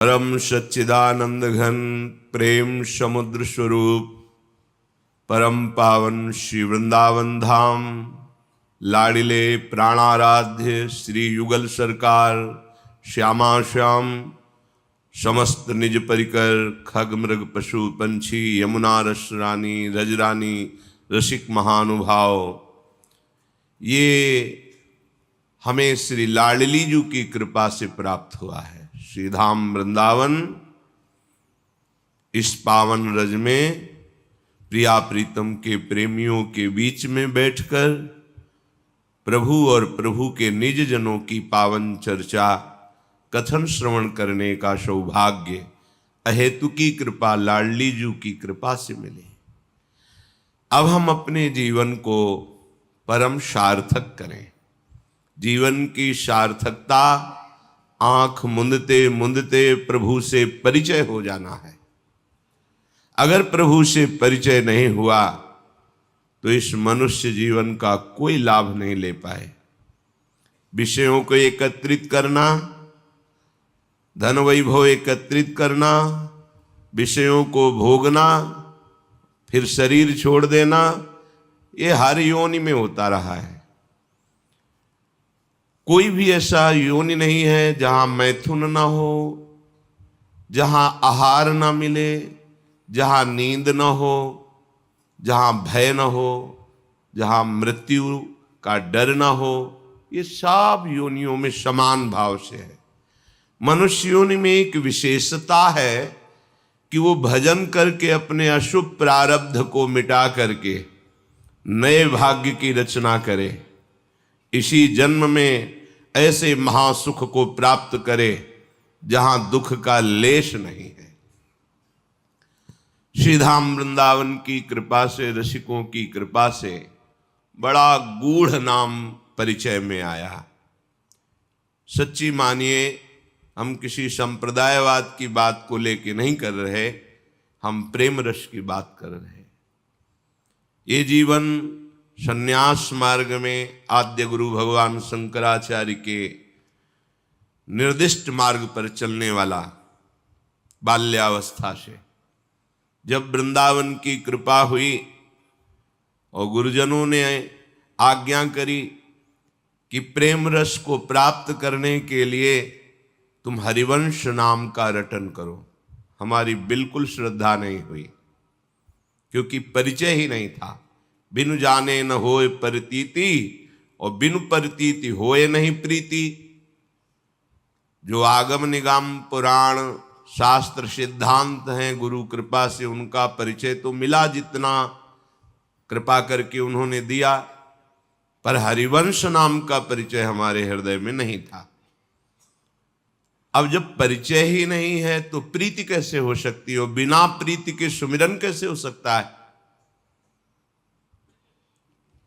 परम सच्चिदानंद घन प्रेम समुद्र स्वरूप परम पावन श्री वृंदावन धाम लाडिले प्राणाराध्य श्री युगल सरकार श्यामा श्याम समस्त निज परिकर खग मृग पशु पंछी यमुना रस रानी रजरानी रसिक महानुभाव, ये हमें श्री लाडली जी की कृपा से प्राप्त हुआ है। श्रीधाम वृंदावन इस पावन रज में प्रिया प्रीतम के प्रेमियों के बीच में बैठकर प्रभु और प्रभु के निज जनों की पावन चर्चा कथन श्रवण करने का सौभाग्य अहेतु की कृपा लाडली जी की कृपा से मिले। अब हम अपने जीवन को परम सार्थक करें। जीवन की सार्थकता आंख मूंदते मूंदते प्रभु से परिचय हो जाना है। अगर प्रभु से परिचय नहीं हुआ तो इस मनुष्य जीवन का कोई लाभ नहीं ले पाए। विषयों को एकत्रित करना, धन वैभव एकत्रित करना, विषयों को भोगना, फिर शरीर छोड़ देना, ये हर योनि में होता रहा है। कोई भी ऐसा योनि नहीं है जहां मैथुन ना हो, जहां आहार ना मिले, जहां नींद न हो, जहां भय न हो, जहां मृत्यु का डर न हो। ये सब योनियों में समान भाव से है। मनुष्य योनि में एक विशेषता है कि वो भजन करके अपने अशुभ प्रारब्ध को मिटा करके नए भाग्य की रचना करे, इसी जन्म में ऐसे महासुख को प्राप्त करे जहां दुख का लेश नहीं है। श्रीधाम वृंदावन की कृपा से, रसिकों की कृपा से बड़ा गूढ़ नाम परिचय में आया। सच्ची मानिए, हम किसी संप्रदायवाद की बात को लेके नहीं कर रहे, हम प्रेम रस की बात कर रहे हैं। ये जीवन संन्यास मार्ग में आद्य गुरु भगवान शंकराचार्य के निर्दिष्ट मार्ग पर चलने वाला, बाल्यावस्था से जब वृंदावन की कृपा हुई और गुरुजनों ने आज्ञा करी कि प्रेम रस को प्राप्त करने के लिए तुम हरिवंश नाम का रटन करो, हमारी बिल्कुल श्रद्धा नहीं हुई, क्योंकि परिचय ही नहीं था। बिनु जाने न होए प्रतीति और बिनु प्रतीति होए नहीं प्रीति। जो आगम निगम पुराण शास्त्र सिद्धांत हैं, गुरु कृपा से उनका परिचय तो मिला जितना कृपा करके उन्होंने दिया, पर हरिवंश नाम का परिचय हमारे हृदय में नहीं था। अब जब परिचय ही नहीं है तो प्रीति कैसे हो सकती हो? बिना प्रीति के सुमिरन कैसे हो सकता है?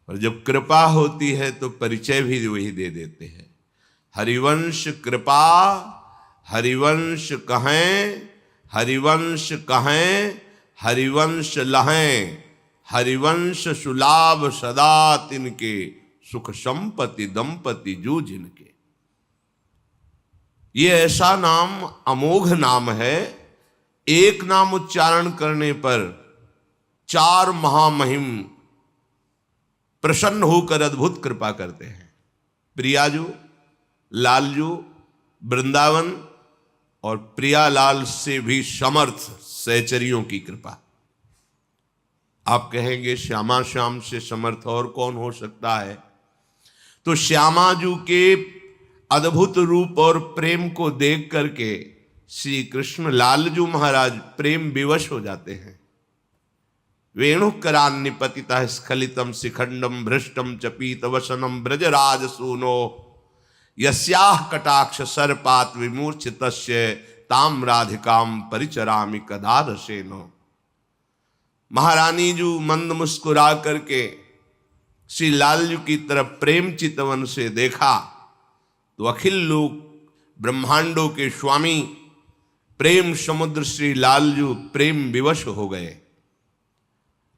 और जब कृपा होती है तो परिचय भी वही दे देते हैं। हरिवंश कृपा हरिवंश कहें, हरिवंश कहें हरिवंश लहें, हरिवंश सुलाभ सदा तिनके, सुख संपत्ति दंपति जू जिनके। ये ऐसा नाम अमोघ नाम है। एक नाम उच्चारण करने पर चार महामहिम प्रसन्न होकर अद्भुत कृपा करते हैं। प्रियाजू, लालजू, वृंदावन और प्रियालाल से भी समर्थ सहचरियों की कृपा। आप कहेंगे श्यामा श्याम से समर्थ और कौन हो सकता है? तो श्यामाजू के अद्भुत रूप और प्रेम को देख करके श्री कृष्ण लालजू महाराज प्रेम विवश हो जाते हैं। वेणुकरान्निपतितः स्खलितम शिखंडम भ्रष्टम च पीतवसनम ब्रजराज सूनो, यस्याह कटाक्ष सर्पात विमूर्छितस्य ताम राधिकाम परिचरामि कदा रसेनो। महारानी जू मंद मुस्कुरा करके श्री लालजू की तरफ प्रेम चितवन से देखा तो अखिल लोक ब्रह्मांडों के स्वामी प्रेम समुद्र श्री लालजू प्रेम विवश हो गए।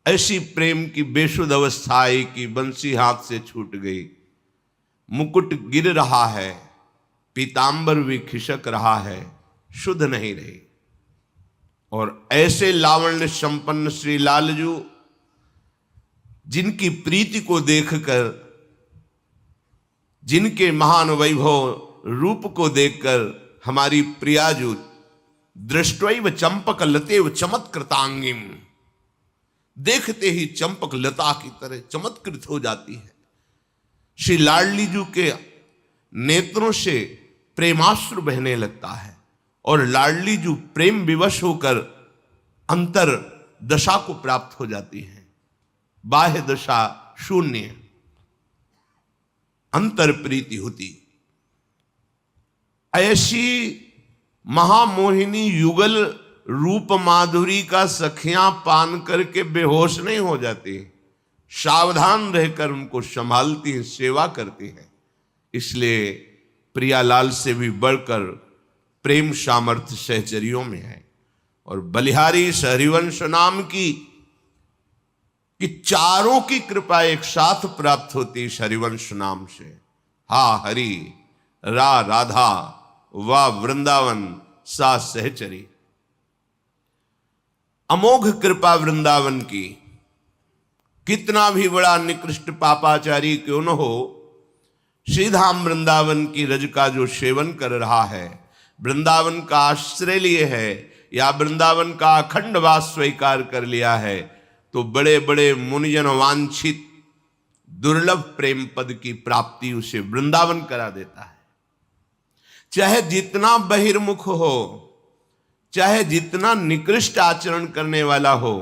ऐसी प्रेम की बेसुध अवस्था आई कि बंसी हाथ से छूट गई, मुकुट गिर रहा है, पीतांबर भी खिसक रहा है, शुद्ध नहीं रही। और ऐसे लावण्य संपन्न श्री लालजू, जिनकी प्रीति को देखकर, जिनके महान वैभव रूप को देखकर हमारी प्रियाजू दृष्टैव चंपक लतेव चमत्कृतांगिम, देखते ही चंपक लता की तरह चमत्कृत हो जाती है। श्री लाडली जू के नेत्रों से प्रेमाश्रु बहने लगता है और लाडली जू प्रेम विवश होकर अंतर दशा को प्राप्त हो जाती है। बाह्य दशा शून्य, अंतर प्रीति होती। ऐसी महामोहिनी युगल रूप माधुरी का सखियां पान करके बेहोश नहीं हो जाती, सावधान रहकर उनको संभालती हैं, सेवा करती हैं। इसलिए प्रियालाल से भी बढ़कर प्रेम सामर्थ्य सहचरियों में है। और बलिहारी हरिवंश नाम की कि चारों की कृपा एक साथ प्राप्त होती है हरिवंश नाम से। हा हरि, रा राधा, वा वृंदावन, सा सहचरी। अमोघ कृपा वृंदावन की। कितना भी बड़ा निकृष्ट पापाचारी क्यों न हो, श्रीधाम वृंदावन की रज का जो सेवन कर रहा है, वृंदावन का आश्रय लिए है या वृंदावन का अखंड वास स्वीकार कर लिया है, तो बड़े बड़े मुनिजन वांछित दुर्लभ प्रेम पद की प्राप्ति उसे वृंदावन करा देता है। चाहे जितना बहिर्मुख हो, चाहे जितना निकृष्ट आचरण करने वाला हो,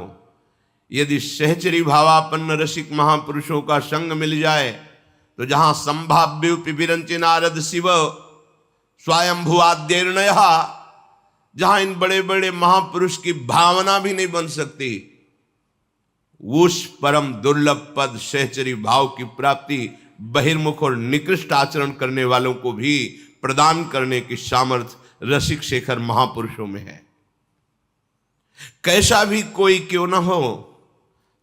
यदि सहचरी भावापन्न रसिक महापुरुषों का संग मिल जाए तो जहां संभाव्य विरंचि नारद शिव स्वयंभुवाद्यर्णय, जहां इन बड़े बड़े महापुरुष की भावना भी नहीं बन सकती, उस परम दुर्लभ पद सहचरी भाव की प्राप्ति बहिर्मुख और निकृष्ट आचरण करने वालों को भी प्रदान करने की सामर्थ्य रसिक शेखर महापुरुषों में है। कैसा भी कोई क्यों न हो,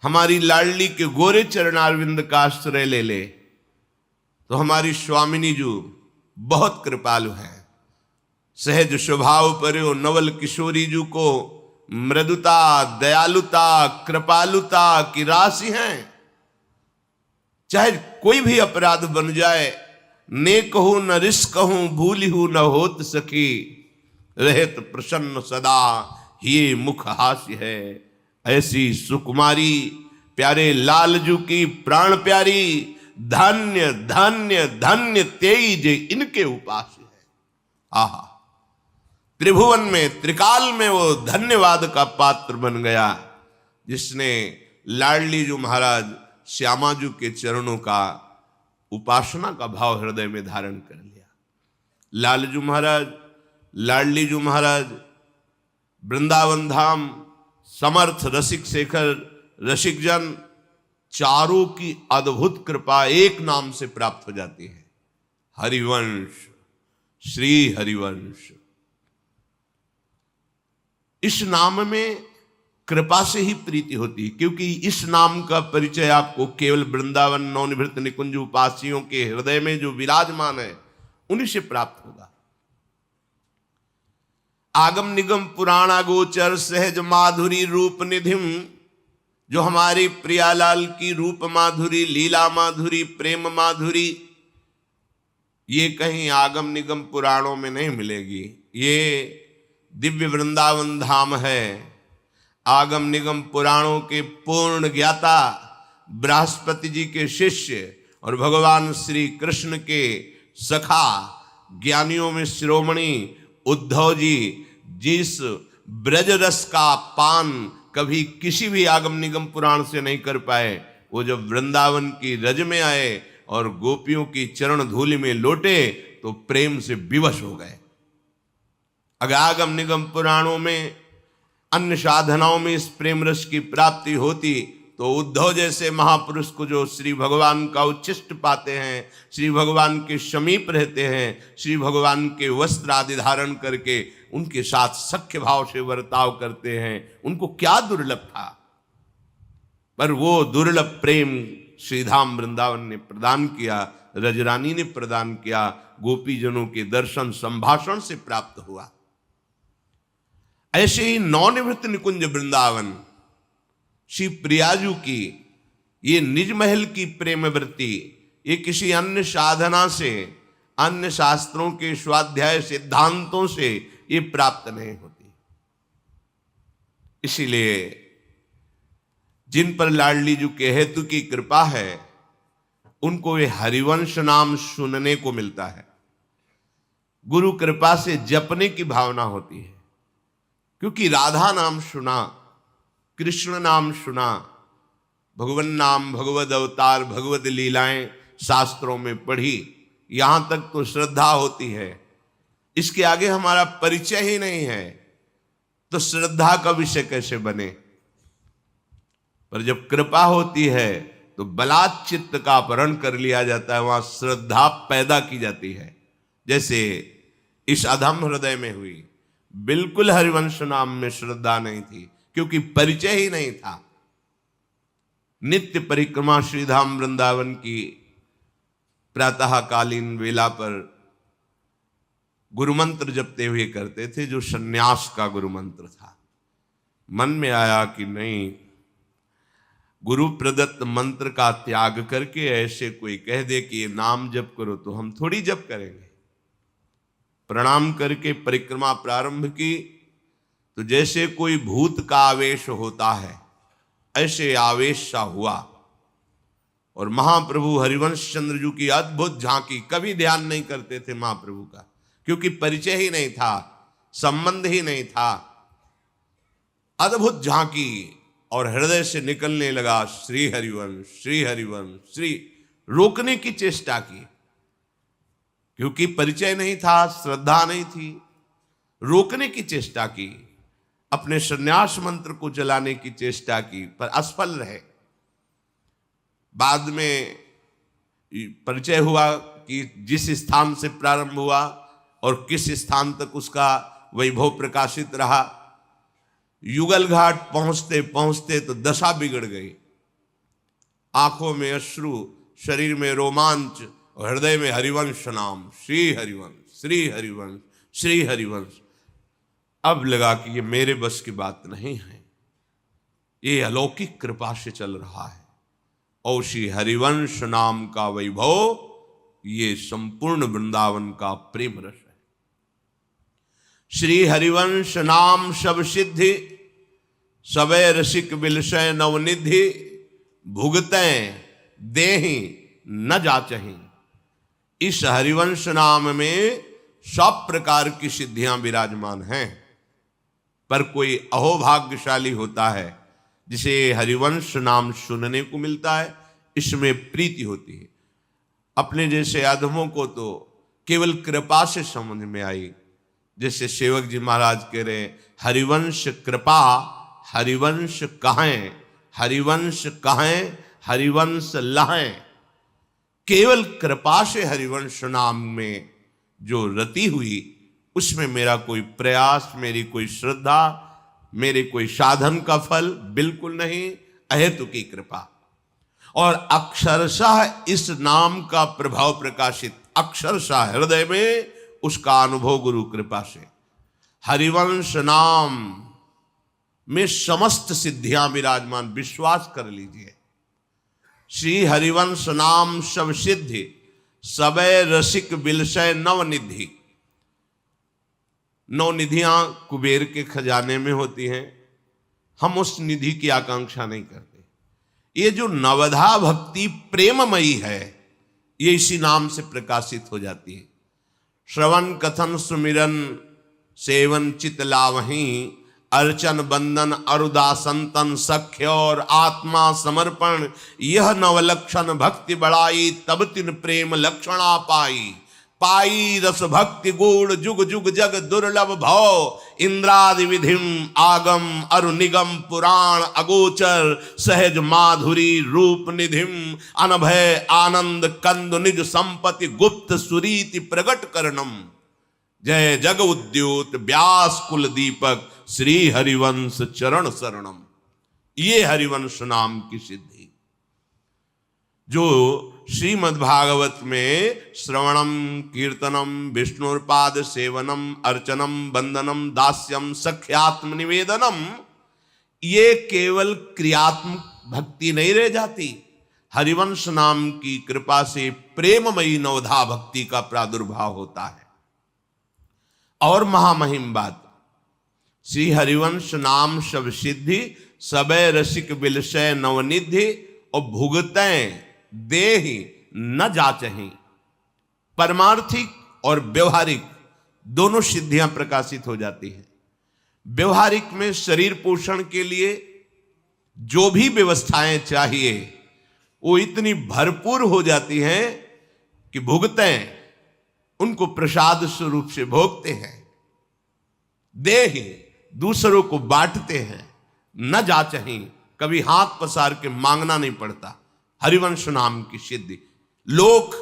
हमारी लाडली के गोरे चरणारविंद का आश्रय ले ले तो हमारी स्वामिनी जी बहुत कृपालु है। सहज स्वभाव पर नवल किशोरी जी को मृदुता, दयालुता, कृपालुता की राशि है। चाहे कोई भी अपराध बन जाए, ने कहूं न रिस कहूं, भूली हूं न होत सखी, रहत प्रसन्न सदा ये मुख हास्य है। ऐसी सुकुमारी प्यारे लालजू की प्राण प्यारी, धन्य धन्य धन्य तेज इनके उपास है। आहा, त्रिभुवन में त्रिकाल में वो धन्यवाद का पात्र बन गया जिसने लाडली जू महाराज श्यामाजू के चरणों का उपासना का भाव हृदय में धारण कर लिया। लालजू महाराज, लाडली जू महाराज, वृंदावन धाम, समर्थ रसिक शेखर रसिक जन, चारों की अद्भुत कृपा एक नाम से प्राप्त हो जाती है, हरिवंश, श्री हरिवंश। इस नाम में कृपा से ही प्रीति होती है, क्योंकि इस नाम का परिचय आपको केवल वृंदावन नवनिवृत्त निकुंज उपासियों के हृदय में जो विराजमान है उन्हीं से प्राप्त होगा। आगम निगम पुराणा गोचर सहज माधुरी रूप निधिम, जो हमारी प्रियालाल की रूप माधुरी, लीला माधुरी, प्रेम माधुरी, ये कहीं आगम निगम पुराणों में नहीं मिलेगी। ये दिव्य वृंदावन धाम है। आगम निगम पुराणों के पूर्ण ज्ञाता बृहस्पति जी के शिष्य और भगवान श्री कृष्ण के सखा, ज्ञानियों में शिरोमणि उद्धव जी, जिस ब्रज रस का पान कभी किसी भी आगम निगम पुराण से नहीं कर पाए, वो जब वृंदावन की रज में आए और गोपियों की चरण धूलि में लोटे तो प्रेम से विवश हो गए। अगर आगम निगम पुराणों में अन्य साधनाओं में इस प्रेम रस की प्राप्ति होती तो उद्धव जैसे महापुरुष को जो श्री भगवान का उच्छिष्ट पाते हैं, श्री भगवान के समीप रहते हैं, श्री भगवान के वस्त्र आदि धारण करके उनके साथ सख्य भाव से बर्ताव करते हैं, उनको क्या दुर्लभ था। पर वो दुर्लभ प्रेम श्रीधाम वृंदावन ने प्रदान किया, रजरानी ने प्रदान किया, गोपीजनों के दर्शन संभाषण से प्राप्त हुआ। ऐसे ही नवनिवृत्त निकुंज वृंदावन श्री प्रियाजू की ये निज महल की प्रेम वृत्ति ये किसी अन्य साधना से, अन्य शास्त्रों के स्वाध्याय सिद्धांतों से ये प्राप्त नहीं होती। इसीलिए जिन पर लाडली जी के हेतु की कृपा है उनको ये हरिवंश नाम सुनने को मिलता है। गुरु कृपा से जपने की भावना होती है, क्योंकि राधा नाम सुना, कृष्ण नाम सुना, भगवान नाम, भगवद अवतार, भगवद लीलाएं शास्त्रों में पढ़ी, यहां तक तो श्रद्धा होती है। इसके आगे हमारा परिचय ही नहीं है तो श्रद्धा का विषय कैसे बने। पर जब कृपा होती है तो बलात् चित्त का अपहरण कर लिया जाता है, वहां श्रद्धा पैदा की जाती है। जैसे इस अधम हृदय में हुई, बिल्कुल हरिवंश नाम में श्रद्धा नहीं थी, क्योंकि परिचय ही नहीं था। नित्य परिक्रमा श्रीधाम वृंदावन की प्रातःकालीन वेला पर गुरुमंत्र जपते हुए करते थे, जो सन्यास का गुरुमंत्र था। मन में आया कि नहीं, गुरु प्रदत्त मंत्र का त्याग करके ऐसे कोई कह दे कि ये नाम जप करो तो हम थोड़ी जप करेंगे। प्रणाम करके परिक्रमा प्रारंभ की तो जैसे कोई भूत का आवेश होता है ऐसे आवेश सा हुआ, और महाप्रभु हरिवंश चंद्र जी की अद्भुत झांकी। कभी ध्यान नहीं करते थे महाप्रभु का, क्योंकि परिचय ही नहीं था, संबंध ही नहीं था। अद्भुत झांकी और हृदय से निकलने लगा श्री हरिवंश, श्री हरिवंश, श्री। रोकने की चेष्टा की, क्योंकि परिचय नहीं था, श्रद्धा नहीं थी। रोकने की चेष्टा की, अपने संन्यास मंत्र को चलाने की चेष्टा की, पर असफल रहे। बाद में परिचय हुआ कि जिस स्थान से प्रारंभ हुआ और किस स्थान तक उसका वैभव प्रकाशित रहा, युगल घाट पहुंचते पहुंचते तो दशा बिगड़ गई। आंखों में अश्रु, शरीर में रोमांच, हृदय में हरिवंश नाम, श्री हरिवंश, श्री हरिवंश, श्री हरिवंश। अब लगा कि ये मेरे बस की बात नहीं है, ये अलौकिक कृपा से चल रहा है। और श्री हरिवंश नाम का वैभव ये संपूर्ण वृंदावन का प्रेम रस है। श्री हरिवंश नाम सब सिद्धि, सबे रसिक बिलसय नवनिधि, भुगतें देहि न जाचहि। इस हरिवंश नाम में सब प्रकार की सिद्धियां विराजमान हैं, पर कोई अहोभाग्यशाली होता है जिसे हरिवंश नाम सुनने को मिलता है, इसमें प्रीति होती है। अपने जैसे अधमों को तो केवल कृपा से समझ में आई। जैसे सेवक जी महाराज कह रहे, हरिवंश कृपा हरिवंश कहें, हरिवंश कहें हरिवंश लहें। केवल कृपा से हरिवंश नाम में जो रति हुई, उसमें मेरा कोई प्रयास, मेरी कोई श्रद्धा, मेरे कोई साधन का फल बिल्कुल नहीं, अहेतु की कृपा। और अक्षरशः इस नाम का प्रभाव प्रकाशित, अक्षरशः हृदय में उसका अनुभव गुरु कृपा से। हरिवंश नाम में समस्त सिद्धियां विराजमान, विश्वास कर लीजिए। श्री हरिवंश नाम सब सिद्धि, सबे रसिक बिलसय नवनिधि। नौ निधियां कुबेर के खजाने में होती हैं, हम उस निधि की आकांक्षा नहीं करते। ये जो नवधा भक्ति प्रेममयी है, ये इसी नाम से प्रकाशित हो जाती है। श्रवण कथन सुमिरन सेवन चित लावहीं, अर्चन बंदन अरुदासंतन सख्य और आत्मा समर्पण, यह नवलक्षण भक्ति बढ़ाई, तब तिन प्रेम लक्षणा पाई। पाई रस भक्ति गुण जुग जुग जग दुर्लभ भव, इंद्रादि विधिम आगम अरु निगम पुराण अगोचर, सहज माधुरी रूप निधिम, अनभय आनंद कंद निज संपत्ति गुप्त सुरीति प्रगट करणम। जय जग उद्योत व्यास कुल दीपक, श्री हरिवंश चरण शरणम। ये हरिवंश नाम की सिद्धि जो श्रीमद्भागवत में श्रवणम कीर्तनम विष्णुपाद सेवनम अर्चनम वंदनम दास्यम सख्यात्म निवेदनम, ये केवल क्रियात्मक भक्ति नहीं रह जाती। हरिवंश नाम की कृपा से प्रेममयी नवधा भक्ति का प्रादुर्भाव होता है। और महामहिम बात, श्री हरिवंश नाम शब सिद्धि सबे रसिक बिलशय नवनिधि और भुगतें देहि न जाचहि। परमार्थिक और व्यवहारिक दोनों सिद्धियां प्रकाशित हो जाती हैं। व्यवहारिक में शरीर पोषण के लिए जो भी व्यवस्थाएं चाहिए वो इतनी भरपूर हो जाती हैं कि भुगतें उनको प्रसाद स्वरूप से भोगते हैं। देहि दूसरों को बांटते हैं। न जाचहि, कभी हाथ पसार के मांगना नहीं पड़ता। हरिवंश नाम की सिद्धि, लोक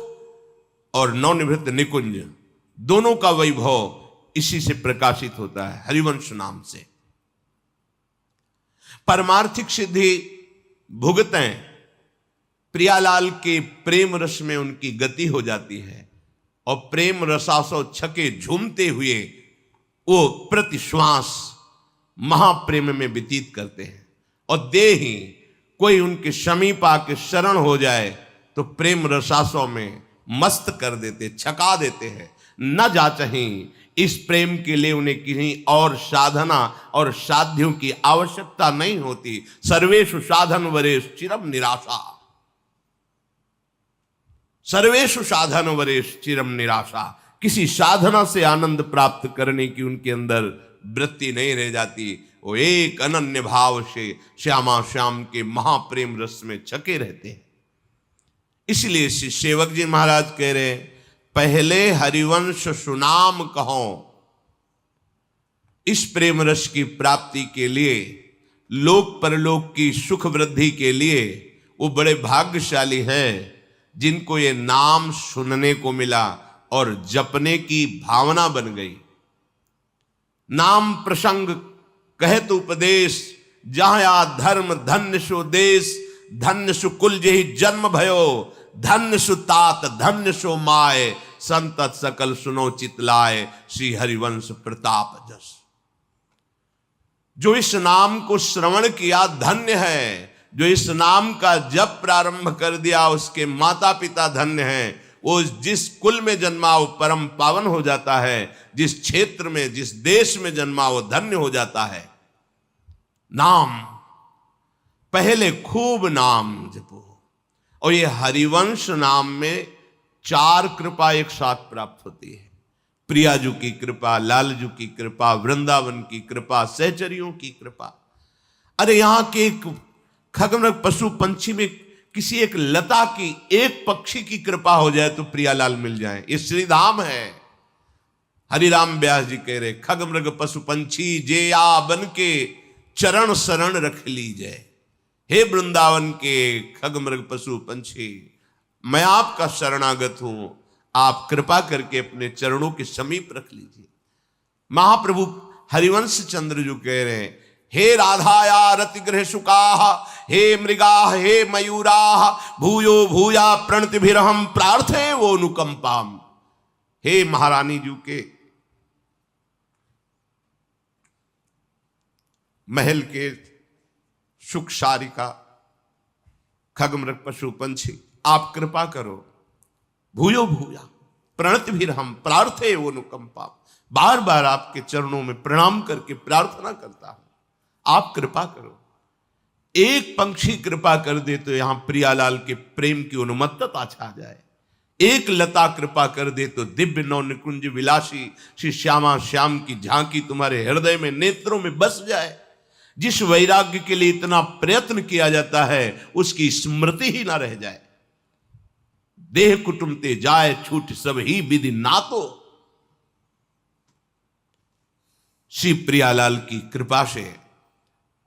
और नवनिवृत्त निकुंज दोनों का वैभव इसी से प्रकाशित होता है, हरिवंश नाम से। परमार्थिक सिद्धि भुगतें प्रियालाल के प्रेम रस में उनकी गति हो जाती है और प्रेम रसासो छके झूमते हुए वो प्रतिश्वास महाप्रेम में व्यतीत करते हैं। और देहि, कोई उनके समीप आके शरण हो जाए तो प्रेम रसासों में मस्त कर देते, छका देते हैं। न जाचहि, इस प्रेम के लिए उन्हें किसी और साधना और साध्यों की आवश्यकता नहीं होती। सर्वेषु साधन वरेश चिरम निराशा, सर्वेषु साधन वरेश चिरम निराशा। किसी साधना से आनंद प्राप्त करने की उनके अंदर वृत्ति नहीं रह जाती। वो एक अनन्य भाव से श्यामा श्याम के महाप्रेम रस में छके रहते हैं। इसलिए श्री सेवक जी महाराज कह रहे हैं, पहले हरिवंश सुनाम कहो। इस प्रेम रस की प्राप्ति के लिए, लोक परलोक की सुख वृद्धि के लिए वो बड़े भाग्यशाली हैं जिनको ये नाम सुनने को मिला और जपने की भावना बन गई। नाम प्रसंग कहत उपदेश, जहां या धर्म धन्य सु देश, धन्य सु कुल जेहि जन्म भयो, धन्य सु तात धन्य सु माय, संतत सकल सुनो चितलाय, श्री हरिवंश प्रताप जस। जो इस नाम को श्रवण किया धन्य है, जो इस नाम का जप प्रारंभ कर दिया उसके माता पिता धन्य हैं। वो जिस कुल में जन्मा वो परम पावन हो जाता है, जिस क्षेत्र में जिस देश में जन्मा वो धन्य हो जाता है। नाम, पहले खूब नाम जपो। और ये हरिवंश नाम में 4 कृपा एक साथ प्राप्त होती है। प्रियाजू की कृपा, लालजू की कृपा, वृंदावन की कृपा, सहचरियों की कृपा। अरे यहां के एक खगमृग पशु पंछी में किसी एक लता की, एक पक्षी की कृपा हो जाए तो प्रियालाल मिल जाए। ये श्रीधाम है। हरिराम व्यास जी कह रहे, खगमृग पशु पंछी जे आ बन के चरण शरण रख लीजिए। हे वृंदावन के खगमृग पशु पंछी, मैं आपका शरणागत हूं, आप कृपा करके अपने चरणों के समीप रख लीजिए। महाप्रभु हरिवंश चंद्र जो कह रहे हैं, हे राधाया रतिगृह सुकाः, हे मृगाः हे मयूराः, भूयो भूया प्रणतिभिरहं प्रार्थे वो अनुकंपाम। हे महारानी जी के महल के सुख सारिका खगमृग पशु पंछी, आप कृपा करो। भूयो भूया प्रणतिभिरहं प्रार्थे वो अनुकंपाम। बार बार आपके चरणों में प्रणाम करके प्रार्थना करता हूं, आप कृपा करो। एक पंक्षी कृपा कर दे तो यहां प्रियालाल के प्रेम की उन्मत्तता छा जाए। एक लता कृपा कर दे तो दिव्य नौ निकुंज विलासी श्री श्यामा श्याम की झांकी तुम्हारे हृदय में, नेत्रों में बस जाए। जिस वैराग्य के लिए इतना प्रयत्न किया जाता है उसकी स्मृति ही ना रह जाए। देह कुटुंब ते जाए छूट सब ही विधि नातो। श्री प्रियालाल की कृपा से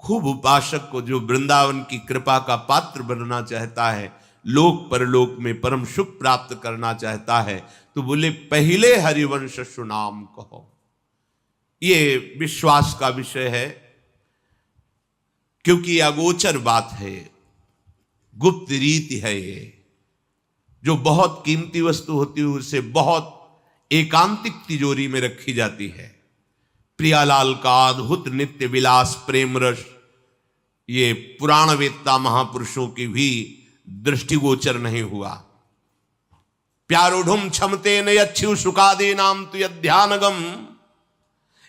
खूब उपासक को जो वृंदावन की कृपा का पात्र बनना चाहता है, लोक परलोक में परम सुख प्राप्त करना चाहता है, तो बोले पहले हरिवंश सुनाम कहो। ये विश्वास का विषय है, क्योंकि अगोचर बात है, गुप्त रीति है ये। जो बहुत कीमती वस्तु होती है उसे बहुत एकांतिक तिजोरी में रखी जाती है। प्रियालाल का अद्भुत नित्य विलास प्रेम रस ये पुराणवेत्ता महापुरुषों की भी दृष्टिगोचर नहीं हुआ। प्यारोढ़ुम क्षमते न यच्छु सुखादे नाम तु यध्यानगम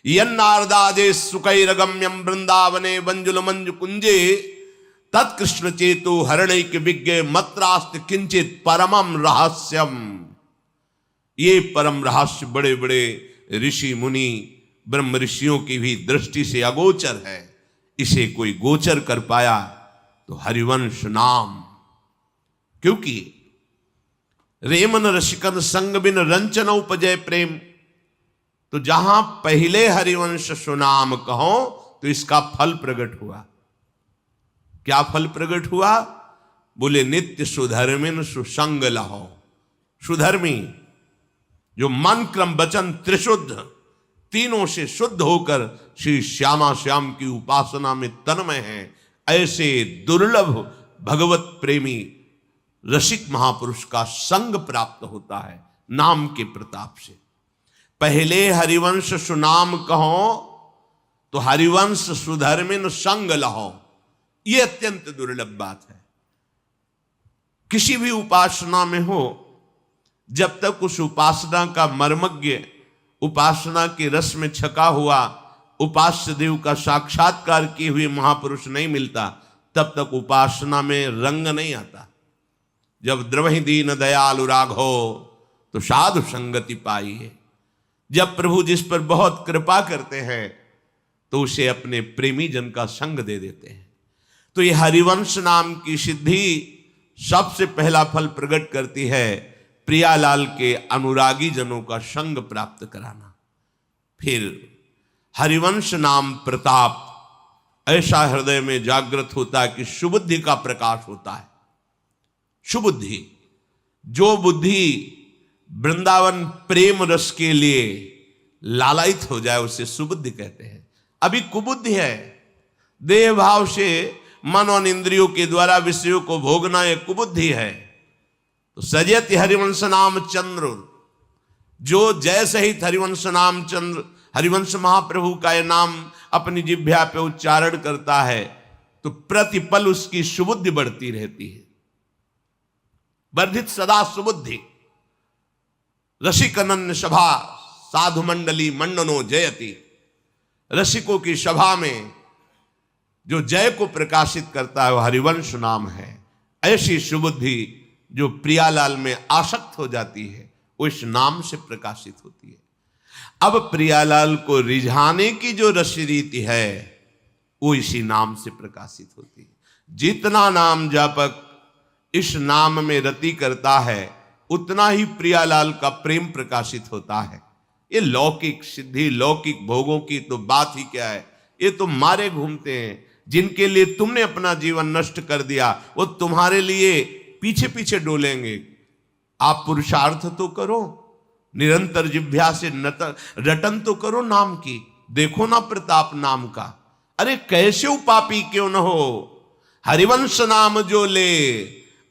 यन्नारदाजे सुकैरगम्यम वृंदावने वंजुल मंजु कुंजे तत्कृष्ण चेतो हरणैक विज्ञ मत्रास्त किंचित परमम रहस्यम। ये परम रहस्य बड़े बड़े ऋषि मुनि ब्रह्म ऋषियों की भी दृष्टि से अगोचर है। इसे कोई गोचर कर पाया तो हरिवंश नाम, क्योंकि रेमन रसिकन संग बिन रंचन उपजय प्रेम। तो जहां पहले हरिवंश सुनाम कहो तो इसका फल प्रकट हुआ। क्या फल प्रकट हुआ? बोले नित्य सुधर्मिन सुसंग लहो। सुधर्मी जो मन क्रम वचन त्रिशुद्ध तीनों से शुद्ध होकर श्री श्यामा श्याम की उपासना में तन्मय है, ऐसे दुर्लभ भगवत प्रेमी रसिक महापुरुष का संग प्राप्त होता है नाम के प्रताप से। पहले हरिवंश सुनाम कहो तो हरिवंश सुधर्मिन संग लहो। यह अत्यंत दुर्लभ बात है। किसी भी उपासना में हो, जब तक उस उपासना का मर्मज्ञ उपासना के रस में छका हुआ उपास्य देव का साक्षात्कार किए हुए महापुरुष नहीं मिलता, तब तक उपासना में रंग नहीं आता। जब द्रवहि दीन दयालु राघो तो साधु संगति पाई है। जब प्रभु जिस पर बहुत कृपा करते हैं तो उसे अपने प्रेमी जन का संग दे देते हैं। तो ये हरिवंश नाम की सिद्धि सबसे पहला फल प्रकट करती है प्रियालाल के अनुरागी जनों का संग प्राप्त कराना। फिर हरिवंश नाम प्रताप ऐसा हृदय में जागृत होता है कि सुबुद्धि का प्रकाश होता है। सुबुद्धि, जो बुद्धि वृंदावन प्रेम रस के लिए लालायित हो जाए उसे सुबुद्धि कहते हैं। अभी कुबुद्धि है, देह भाव से मन और इंद्रियों के द्वारा विषयों को भोगना एक कुबुद्धि है। तो सजयति हरिवंश नाम चंद्र, जो जैसे ही हरिवंश नाम चंद्र हरिवंश महाप्रभु का यह नाम अपनी जिह्वा पे उच्चारण करता है तो प्रतिपल उसकी सुबुद्धि बढ़ती रहती है। वर्धित सदा सुबुद्धि। रसिक अनन्य सभा साधु मंडली मंडनो जयति। रसिकों की सभा में जो जय को प्रकाशित करता है वह हरिवंश नाम है। ऐसी सुबुद्धि जो प्रियालाल में आसक्त हो जाती है वो इस नाम से प्रकाशित होती है। अब प्रियालाल को रिझाने की जो रसी रीति है वो इसी नाम से प्रकाशित होती है। जितना नाम जापक इस नाम में रति करता है उतना ही प्रियालाल का प्रेम प्रकाशित होता है। ये लौकिक सिद्धि लौकिक भोगों की तो बात ही क्या है, ये तो मारे घूमते हैं। जिनके लिए तुमने अपना जीवन नष्ट कर दिया वो तुम्हारे लिए पीछे पीछे डोलेंगे। आप पुरुषार्थ तो करो, निरंतर जिह्वा से रटन तो करो नाम की। देखो ना प्रताप नाम का। अरे कैसे उपापी क्यों न हो, हरिवंश नाम जो ले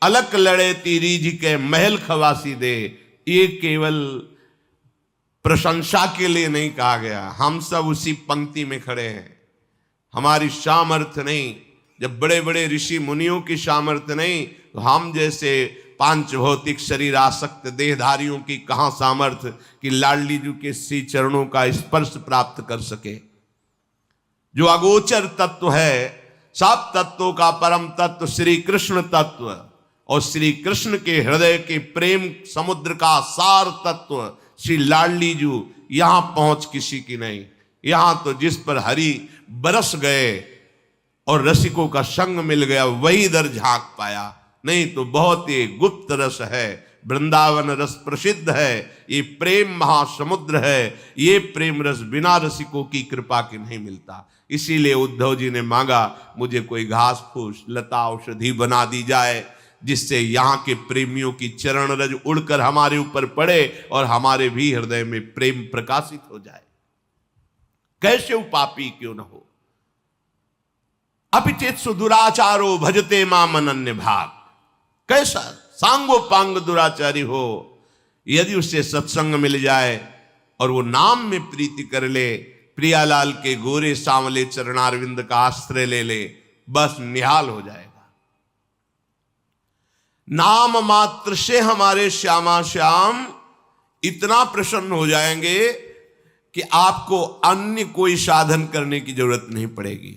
अलक लड़े तीरीज के महल खवासी दे। ये केवल प्रशंसा के लिए नहीं कहा गया, हम सब उसी पंक्ति में खड़े हैं। हमारी सामर्थ्य नहीं, जब बड़े बड़े ऋषि मुनियों की सामर्थ्य नहीं तो हम जैसे पांच भौतिक शरीर आसक्त देहधारियों की कहां सामर्थ्य कि लाडली जी के श्री चरणों का स्पर्श प्राप्त कर सके। जो अगोचर तत्व है, सब तत्वों का परम तत्व श्री कृष्ण तत्व और श्री कृष्ण के हृदय के प्रेम समुद्र का सार तत्व श्री लाडली जी, यहां पहुंच किसी की नहीं। यहां तो जिस पर हरि बरस गए और रसिकों का संग मिल गया वही दर झांक पाया, नहीं तो बहुत ही गुप्त रस है। वृंदावन रस प्रसिद्ध है, ये प्रेम महासमुद्र है। ये प्रेम रस बिना रसिकों की कृपा के नहीं मिलता। इसीलिए उद्धव जी ने मांगा मुझे कोई घास फूस लता औषधि बना दी जाए जिससे यहाँ के प्रेमियों की चरण रज उड़कर हमारे ऊपर पड़े और हमारे भी हृदय में प्रेम प्रकाशित हो जाए। कैसे उपापी क्यों न हो। अपिचेत सुदुराचारो भजते माम अनन्य भाग। कैसा सांगोपांग दुराचारी हो, यदि उससे सत्संग मिल जाए और वो नाम में प्रीति कर ले, प्रियालाल के गोरे सांवले चरणारविंद का आश्रय ले ले, बस निहाल हो जाएगा। नाम मात्र से हमारे श्यामा श्याम इतना प्रसन्न हो जाएंगे कि आपको अन्य कोई साधन करने की जरूरत नहीं पड़ेगी।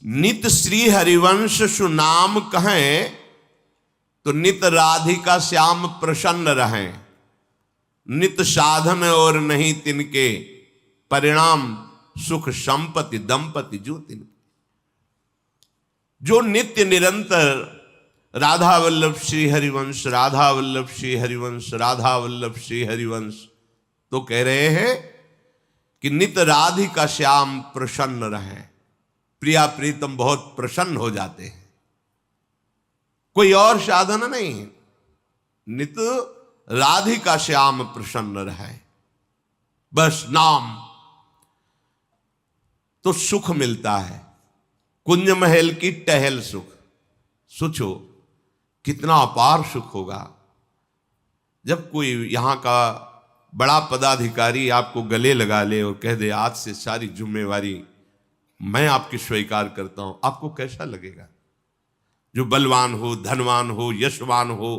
नित श्री हरिवंश सुनाम कहें तो नित राधिका श्याम प्रसन्न रहें। नित साधन और नहीं तिनके, परिणाम सुख संपत्ति दंपति जो तिनके। जो नित्य निरंतर राधा वल्लभ श्री हरिवंश, राधा वल्लभ श्री हरिवंश, राधा वल्लभ श्री हरिवंश, तो कह रहे हैं कि नित राधिका श्याम प्रसन्न रहें। प्रिया प्रीतम बहुत प्रसन्न हो जाते हैं, कोई और साधन नहीं, नित राधिका श्याम प्रसन्न रहे, बस नाम तो सुख मिलता है। कुंज महल की टहल सुख, सोचो कितना अपार सुख होगा जब कोई यहां का बड़ा पदाधिकारी आपको गले लगा ले और कह दे आज से सारी जिम्मेवारी मैं आपकी स्वीकार करता हूं। आपको कैसा लगेगा? जो बलवान हो, धनवान हो, यशवान हो,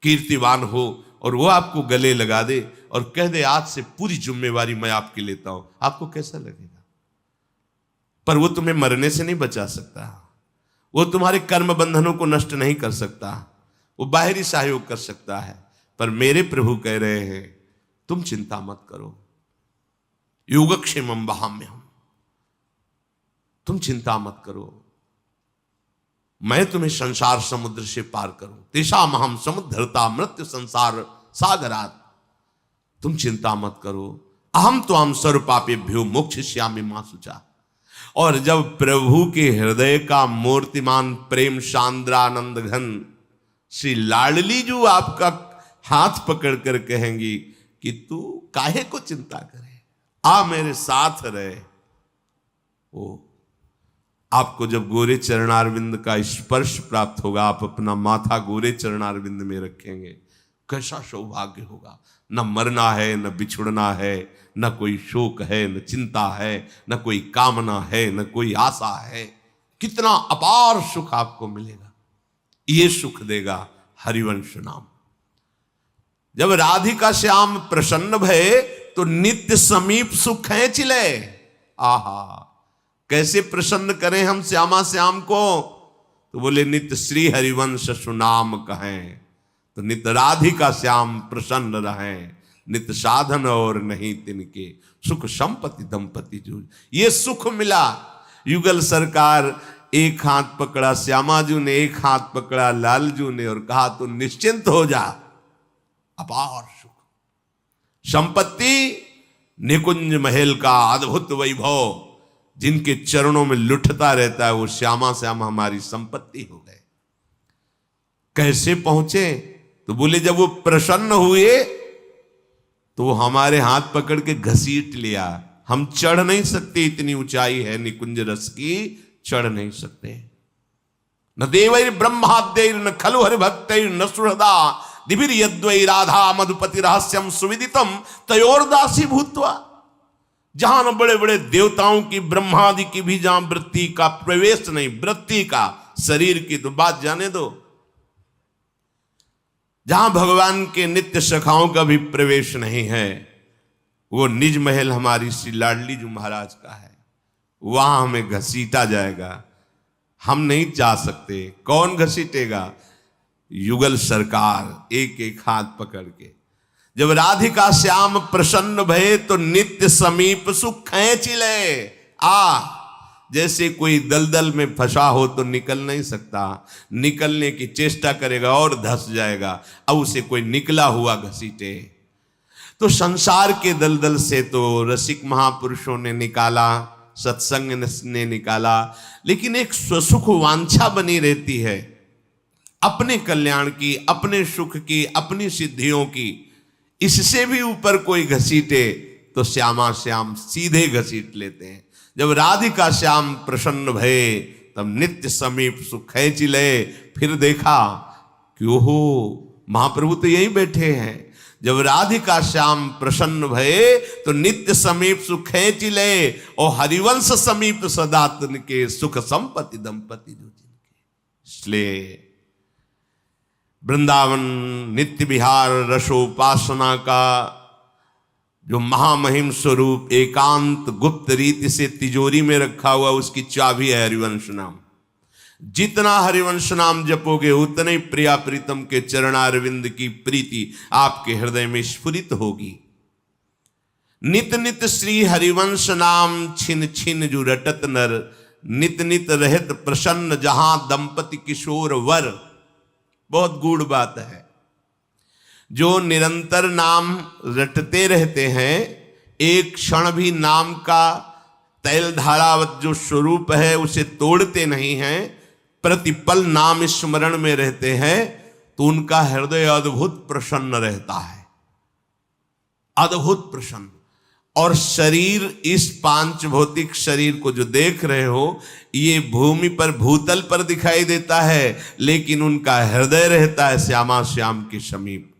कीर्तिवान हो, और वो आपको गले लगा दे और कह दे आज से पूरी जिम्मेवारी मैं आपकी लेता हूं, आपको कैसा लगेगा? पर वो तुम्हें मरने से नहीं बचा सकता, वो तुम्हारे कर्म बंधनों को नष्ट नहीं कर सकता, वो बाहरी सहयोग कर सकता है। पर मेरे प्रभु कह रहे हैं तुम चिंता मत करो, योगक्षेमं वहाम्यहम्, तुम चिंता मत करो, मैं तुम्हें संसार समुद्र से पार करूं। तेषाम् अहं समुद्धरता मृत्यु संसार सागरात्, तुम चिंता मत करो, अहम त्वां सर्वपापेभ्यो मोक्षयिष्यामि मा शुचा। और जब प्रभु के हृदय का मूर्तिमान प्रेम सांद्रानंद घन श्री लाडली जो आपका हाथ पकड़ कर कहेंगी कि तू काहे को चिंता करे, आ मेरे साथ रहे, वो आपको जब गोरे चरणारविंद का स्पर्श प्राप्त होगा, आप अपना माथा गोरे चरणारविंद में रखेंगे, कैसा सौभाग्य होगा। न मरना है, न बिछुड़ना है, न कोई शोक है, न चिंता है, न कोई कामना है, न कोई आशा है। कितना अपार सुख आपको मिलेगा, ये सुख देगा हरिवंश नाम। जब राधिका श्याम प्रसन्न भये तो नित्य समीप सुख खींच ले। आहा, कैसे प्रसन्न करें हम श्यामा श्याम को? तो बोले नित्य श्री हरिवंश सुनाम कहें तो नित्य राधिका श्याम प्रसन्न रहें। नित्य साधन और नहीं तिनके, सुख संपत्ति दंपति जो। ये सुख मिला। युगल सरकार एक हाथ पकड़ा श्यामाजू ने, एक हाथ पकड़ा लालजू ने और कहा तो निश्चिंत हो जा, अपार सुख संपत्ति, निकुंज महल का अद्भुत वैभव जिनके चरणों में लुटता रहता है, वो श्यामा श्याम हमारी संपत्ति हो गए। कैसे पहुंचे? तो बोले जब वो प्रसन्न हुए तो वो हमारे हाथ पकड़ के घसीट लिया। हम चढ़ नहीं सकते, इतनी ऊंचाई है निकुंज रस की, चढ़ नहीं सकते। न देवैर ब्रह्माद्यैर न खलु हरिभक्तैर न सुहृदा दिभिर यद्वै राधा मधुपति रहस्यम सुविदितम तयोर्दासी भूत्वा। जहां न बड़े बड़े देवताओं की, ब्रह्मादि की भी जहां वृत्ति का प्रवेश नहीं, वृत्ति का, शरीर की तो बात जाने दो, जहां भगवान के नित्य सखाओं का भी प्रवेश नहीं है, वो निज महल हमारी श्री लाडली जी महाराज का है, वहां हमें घसीटा जाएगा। हम नहीं जा सकते। कौन घसीटेगा? युगल सरकार एक एक हाथ पकड़ के। जब राधिका श्याम प्रसन्न भये तो नित्य समीप सुख खींच ले। जैसे कोई दलदल में फंसा हो तो निकल नहीं सकता, निकलने की चेष्टा करेगा और धंस जाएगा, अब उसे कोई निकला हुआ घसीटे। तो संसार के दलदल से तो रसिक महापुरुषों ने निकाला, सत्संग ने निकाला, लेकिन एक स्वसुख वांछा बनी रहती है, अपने कल्याण की, अपने सुख की, अपनी सिद्धियों की। इससे भी ऊपर कोई घसीटे तो श्यामा श्याम सीधे घसीट लेते हैं। जब राधिका श्याम प्रसन्न भये तब नित्य समीप सुख खींच ले। फिर देखा कि ओहो महाप्रभु तो यहीं बैठे हैं। जब राधिका श्याम प्रसन्न भये तो नित्य समीप सुख चिले, और हरिवंश समीप सदा के सुख संपत्ति दंपति जो जिनके। इसलिए वृंदावन नित्य विहार रसोपासना का जो महामहिम स्वरूप एकांत गुप्त रीति से तिजोरी में रखा हुआ, उसकी चाबी है हरिवंश नाम। जितना हरिवंश नाम जपोगे उतने ही प्रिया प्रीतम के चरणारविंद की प्रीति आपके हृदय में स्फुरित होगी। नित नित श्री हरिवंश नाम छिन छिन जो रटत नर, नित नित रहत प्रसन्न जहां दंपति किशोर वर। बहुत गूढ़ बात है। जो निरंतर नाम रटते रहते हैं, एक क्षण भी नाम का तैल धारावत जो स्वरूप है उसे तोड़ते नहीं हैं, प्रतिपल नाम स्मरण में रहते हैं, तो उनका हृदय अद्भुत प्रसन्न रहता है, अद्भुत प्रसन्न। और शरीर, इस पांच भौतिक शरीर को जो देख रहे हो, ये भूमि पर भूतल पर दिखाई देता है, लेकिन उनका हृदय रहता है श्यामा श्याम के समीप।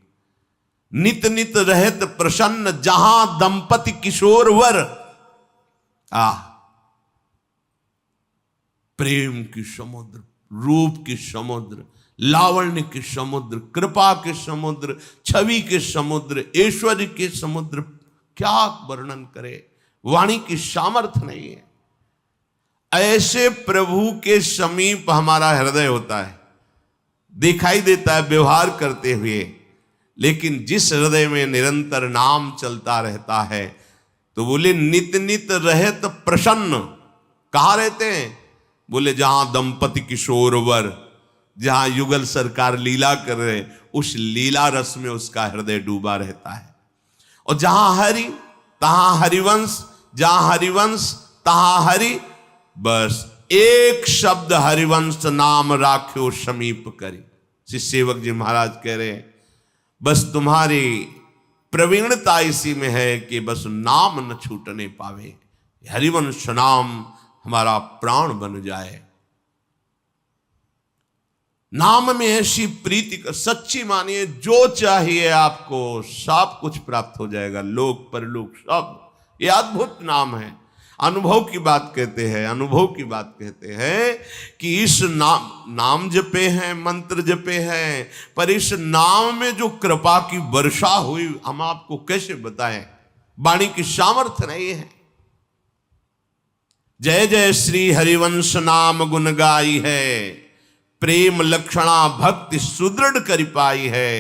नित नित रहत प्रसन्न जहां दंपति किशोर वर। प्रेम की समुद्र, रूप की समुद्र, लावण्य के समुद्र, कृपा के समुद्र, छवि के समुद्र, ऐश्वर्य के समुद्र, क्या वर्णन करे, वाणी की सामर्थ्य नहीं है। ऐसे प्रभु के समीप हमारा हृदय होता है, दिखाई देता है व्यवहार करते हुए। लेकिन जिस हृदय में निरंतर नाम चलता रहता है, तो बोले नित नित रहत प्रसन्न। कहाँ रहते हैं? बोले जहां दंपति किशोर वर, जहां युगल सरकार लीला कर रहे, उस लीला रस में उसका हृदय डूबा रहता है। और जहां हरि तहां हरिवंश, जहां हरिवंश तहां हरि। बस एक शब्द हरिवंश नाम राख्यो समीप करी। श्री सेवक जी महाराज कह रहे हैं, बस तुम्हारी प्रवीणता इसी में है कि बस नाम न छूटने पावे, हरिवंश नाम हमारा प्राण बन जाए। नाम में ऐसी प्रीति का, सच्ची मानिए, जो चाहिए आपको सब कुछ प्राप्त हो जाएगा, लोक परलोक सब। ये अद्भुत नाम है। अनुभव की बात कहते हैं, अनुभव की बात कहते हैं कि इस नाम जपे हैं, मंत्र जपे हैं, पर इस नाम में जो कृपा की वर्षा हुई, हम आपको कैसे बताएं, वाणी की सामर्थ्य नहीं है। जय जय श्री हरिवंश नाम गुण गाई है, प्रेम लक्षणा भक्ति सुदृढ़ कर पाई है।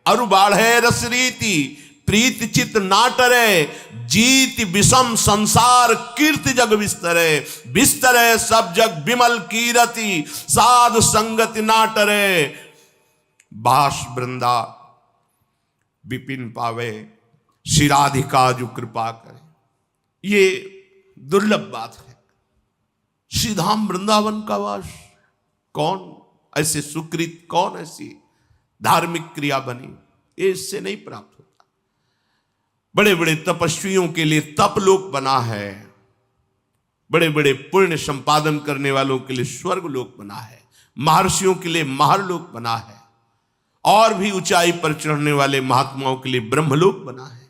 अरु बाढ़े रस रीति प्रीत चित नाटरे, जीत विषम संसार कीर्ति जग बिस्तरे। बिस्तरे सब जग विमल कीरति, साधु संगति नाटरे। बास वृंदा विपिन पावे, श्री राधिका जो कृपा करे। ये दुर्लभ बात है। श्री धाम वृंदावन का वास, कौन ऐसे सुकृत, कौन ऐसी धार्मिक क्रिया बनी, ये इससे नहीं प्राप्त होता। बड़े बड़े तपस्वियों के लिए तपलोक बना है, बड़े बड़े पुण्य संपादन करने वालों के लिए स्वर्ग लोक बना है, महर्षियों के लिए महर्लोक बना है, और भी ऊंचाई पर चढ़ने वाले महात्माओं के लिए ब्रह्मलोक बना है,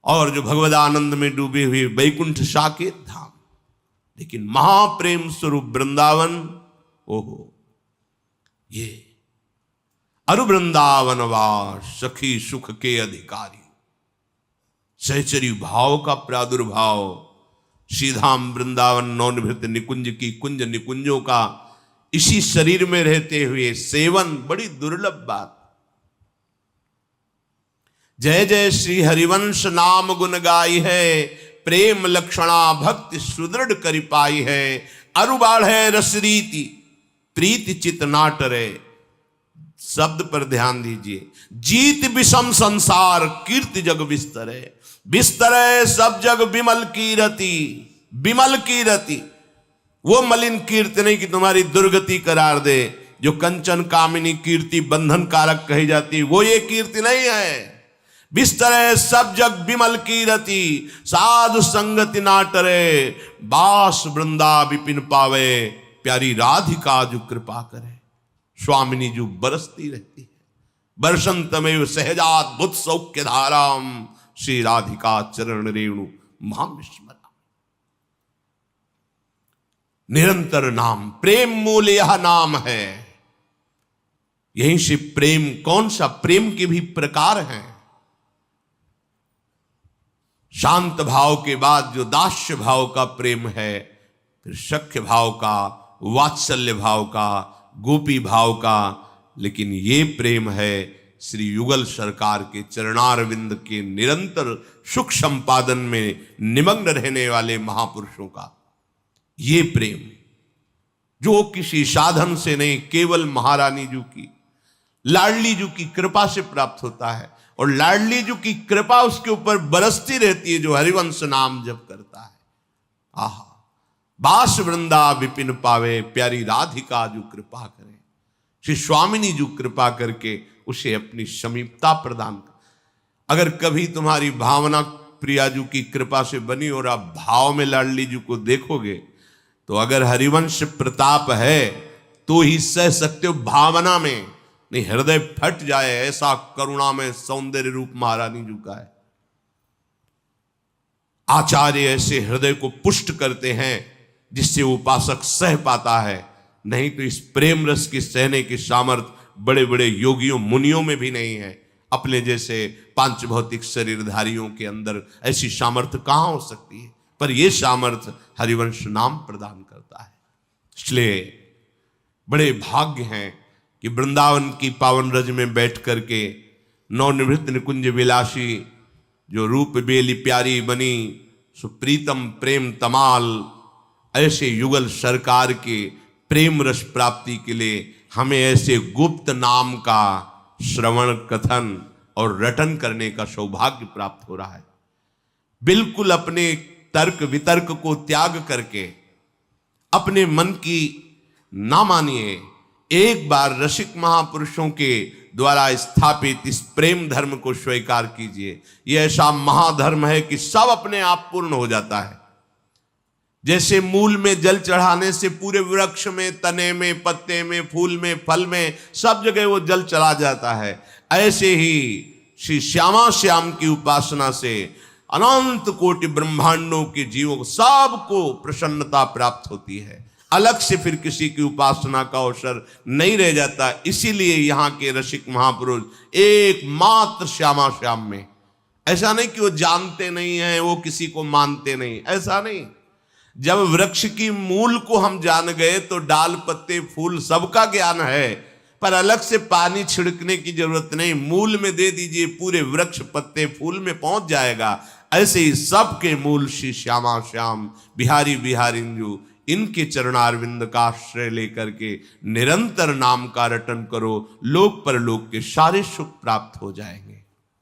और जो भगवद आनंद में डूबे हुए वैकुंठ साकेत धाम। लेकिन महाप्रेम स्वरूप वृंदावन, ओहो, ये अरु वृंदावन वास सखी सुख के अधिकारी। सहचरी भाव का प्रादुर्भाव, श्रीधाम वृंदावन नवनिभृत निकुंज की कुंज निकुंजों का इसी शरीर में रहते हुए सेवन, बड़ी दुर्लभ बात। जय जय श्री हरिवंश नाम गुण गाई है, प्रेम लक्षणा भक्ति सुदृढ़ करि पाई है। अरु बाढ़े रस रीति प्रीति चित नाटरे। शब्द पर ध्यान दीजिए। जीत विषम संसार कीर्ति जग बिस्तरे। बिस्तरे सब जग विमल कीरति, विमल कीरति। वो मलिन कीर्ति नहीं कि तुम्हारी दुर्गति करार दे, जो कंचन कामिनी कीर्ति बंधन कारक कही जाती, वो ये कीर्ति नहीं है। बिस्तरे सब जग विमल कीरति, साधु संगति नाटरे। बास वृंदा विपिन पावे, प्यारी राधिका जो कृपा करे। स्वामिनी जो बरसती रहती है। बरसंतमेव सहजाद्भुत सौख्य धाराम श्री राधिका चरण रेणु माम स्मरा। निरंतर नाम, प्रेम मूल यह नाम है। यहीं से प्रेम, कौन सा प्रेम के भी प्रकार हैं। शांत भाव के बाद जो दास्य भाव का प्रेम है, फिर सख्य भाव का, वात्सल्य भाव का, गोपी भाव का, लेकिन ये प्रेम है श्री युगल सरकार के चरणारविंद के निरंतर सुख संपादन में निमग्न रहने वाले महापुरुषों का ये प्रेम, जो किसी साधन से नहीं, केवल महारानी जी की, लाडली जी की कृपा से प्राप्त होता है। और लाडली जी की कृपा उसके ऊपर बरसती रहती है जो हरिवंश नाम जप करता है। आहा, बास वृंदा विपिन पावे, प्यारी राधिका जो कृपा करे। श्री स्वामिनी जो कृपा करके उसे अपनी समीपता प्रदान कर। अगर कभी तुम्हारी भावना प्रिया जी की कृपा से बनी और आप भाव में लाडली जी को देखोगे, तो अगर हरिवंश प्रताप है तो ही सह सकते हो, भावना में नहीं हृदय फट जाए, ऐसा करुणा में सौंदर्य रूप महारानी जी का है। आचार्य ऐसे हृदय को पुष्ट करते हैं जिससे उपासक सह पाता है, नहीं तो इस प्रेम रस की सहने की सामर्थ्य बड़े बड़े योगियों मुनियों में भी नहीं है। अपने जैसे पांच भौतिक शरीरधारियों के अंदर ऐसी सामर्थ्य कहां हो सकती है, पर यह सामर्थ्य हरिवंश नाम प्रदान करता है। इसलिए बड़े भाग्य हैं कि वृंदावन की पावन रज में बैठ करके नवनिवृत्त निकुंज विलासी जो रूप बेली प्यारी बनी, सुप्रीतम प्रेम तमाल, ऐसे युगल सरकार के प्रेम रस प्राप्ति के लिए हमें ऐसे गुप्त नाम का श्रवण कथन और रटन करने का सौभाग्य प्राप्त हो रहा है। बिल्कुल अपने तर्क वितर्क को त्याग करके अपने मन की ना मानिए, एक बार रसिक महापुरुषों के द्वारा स्थापित इस प्रेम धर्म को स्वीकार कीजिए। यह ऐसा महाधर्म है कि सब अपने आप पूर्ण हो जाता है। जैसे मूल में जल चढ़ाने से पूरे वृक्ष में, तने में, पत्ते में, फूल में, फल में, सब जगह वो जल चला जाता है, ऐसे ही श्री श्यामा श्याम की उपासना से अनंत कोटि ब्रह्मांडों के जीवों को सबको प्रसन्नता प्राप्त होती है। अलग से फिर किसी की उपासना का अवसर नहीं रह जाता। इसीलिए यहाँ के रसिक महापुरुष एकमात्र श्यामा श्याम में, ऐसा नहीं कि वो जानते नहीं है, वो किसी को मानते नहीं, ऐसा नहीं। जब वृक्ष की मूल को हम जान गए तो डाल पत्ते फूल सबका ज्ञान है, पर अलग से पानी छिड़कने की जरूरत नहीं, मूल में दे दीजिए, पूरे वृक्ष पत्ते फूल में पहुंच जाएगा। ऐसे ही सबके मूल श्री श्यामा श्याम बिहारी बिहारिंजू, इनके चरणारविंद का आश्रय लेकर के निरंतर नाम का रटन करो, लोक परलोक के सारे सुख प्राप्त हो जाएंगे।